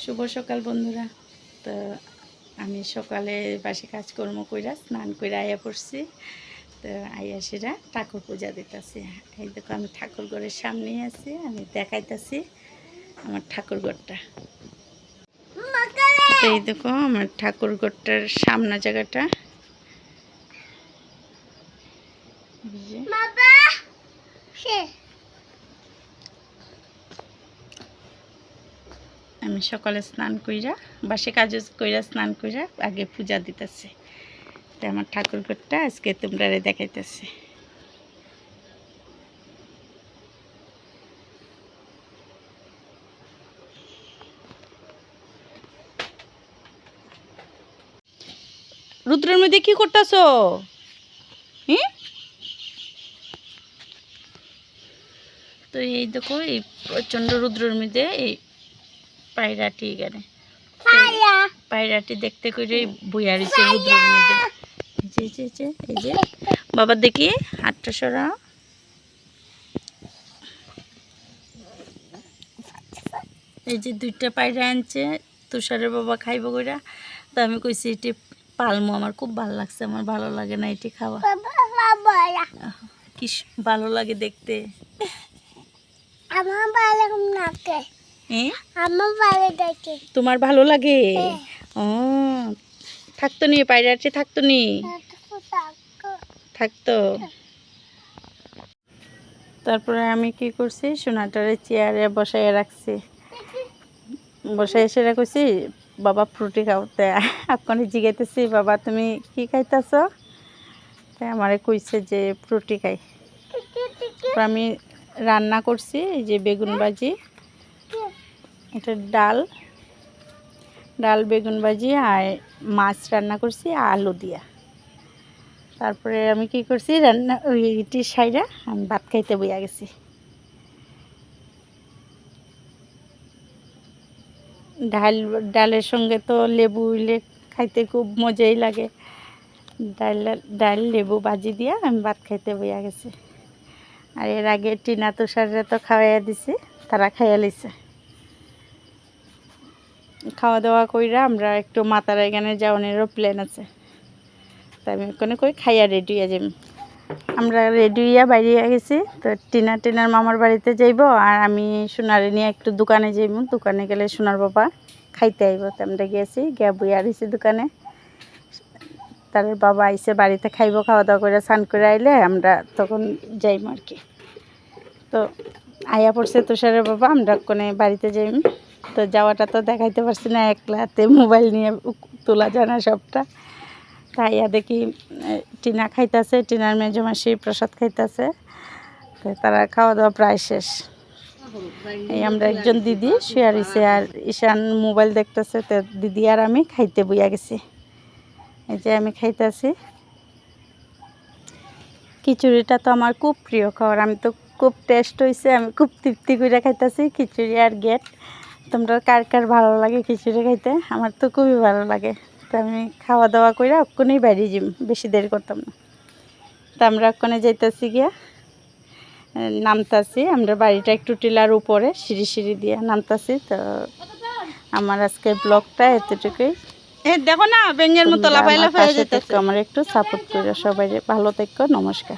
শুভ সকাল বন্ধুরা। তো আমি সকালে বাসে কাজকর্ম কইরা স্নান করে আয়া পড়ছি। তো আইয়া সেরা ঠাকুর পূজা দিতেছি। এই দেখো আমি ঠাকুর ঘরের সামনেই আছি, আমি দেখাইতেছি আমার ঠাকুর ঘরটা। তো এই দেখো আমার ঠাকুর ঘরটার সামনে জায়গাটা। আমি সকালে স্নান কইরা বাসে কাজ কইরা স্নান কইরা আগে পূজা দিতেছি। তো আমার ঠাকুর ঘরটা আজকে তোমরা দেখাইতেছি। রুদ্রের মধ্যে কি করতেছ? তো এই দেখো এই প্রচন্ড রুদ্রের মধ্যে এই পায়রাটি এখানে পায়রাটি দেখতে করে বইয়া রয়েছে রুদ্রের মধ্যে। এই যে বাবা দেখি হাতটা সরা। এই যে দুইটা পায়রা আনছে তুষারের বাবা খাইব কইরা। তো আমি কইছি এটি পালমো, আমার খুব ভালো লাগছে, আমার ভালো লাগে না এটি খাওয়া। কি ভালো লাগে দেখতে। তোমার ভালো লাগে? ও থাকতো নি পায়রাটি, থাকতো নি থাকতো। তারপরে আমি কি করছি, সোনাটারে চেয়ারে বসাইয়া রাখছি। বসাই এসে রাখছি বাবা ফ্রুটি খাওয়াতে। এখনই জিজ্ঞাসি বাবা তুমি কি খাইতেছ? তাই আমারে কইছে যে ফ্রুটি খাই। আমি রান্না করছি এই যে বেগুন ভাজি, এটা ডাল বেগুন ভাজি আর মাছ রান্না করছি আলু দিয়া। তারপরে আমি কি করছি রান্না ওইটি সাইরা আমি ভাত খাইতে বইয়া গেছি। ডালের সঙ্গে তো লেবু হইলে খাইতে খুব মজাই লাগে। ডাল লেবু ভাজি দিয়া আমি ভাত খাইতে বইয়া গেছি। আর এর আগে টিনা তুষাররা তো খাওয়াইয়া দিছি, তারা খাইয়া লইছে। খাওয়া দাওয়া কইরা আমরা একটু মাতারা এখানে যাওয়ানেরও প্ল্যান আছে। তাই আমি ওখানে কই খাইয়া রেডি হয়ে যাই। আমরা রেডি হইয়া বাইরে গেছি। তো টিনার মামার বাড়িতে যাইব, আর আমি সোনারে নিয়ে একটু দোকানে যাইব। দোকানে গেলে সোনার বাবা খাইতে আইব। তো আমরা গেছি, গিয়া বইয়া রয়েছি দোকানে। তার বাবা আইসে বাড়িতে খাইব, খাওয়া দাওয়া করে স্নান করে আইলে আমরা তখন যাইম আর কি। তো আয়া পড়ছে তুষারের বাবা, আমরা কোনে বাড়িতে যাইম। তো যাওয়াটা তো দেখাইতে পারছি না, একলাতে মোবাইল নিয়ে তোলা যায় না সবটা। তাই দেখি টিনা খাইতেছে, টিনার মেজমাসি প্রসাদ খাইতেছে। তো তারা খাওয়া দাওয়া প্রায় শেষ। এই আমরা একজন দিদি শুয়ে রয়েছে, আর ঈশান মোবাইল দেখতেছে। তো দিদি আর আমি খাইতে বইয়া গেছি। এই যে আমি খাইতেছি খিচুড়িটা, তো আমার খুব প্রিয় খাবার। আমি তো খুব টেস্ট হয়েছে, আমি খুব তৃপ্তি করে খাইতেছি খিচুড়ি আর গেট। তোমরা কার কার ভালো লাগে খিচুড়ি খাইতে? আমার তো খুবই ভালো লাগে। তো আমি খাওয়া দাওয়া করে ওখানেই বাইরে যাই, বেশি দেরি করতাম না। তো আমরা ওখানে যাইতেছি, গিয়া নামতাছি। আমরা বাড়িটা একটু টিলার উপরে সিঁড়ি দিয়ে নামতাছি। তো আমার আজকের ব্লগটা এতটুকুই। দেখো না ব্যাঙের মতো লাফাই লাফাই যেতেছে। আমার একটু সাপোর্ট করে সবাই ভালো থেকো। নমস্কার।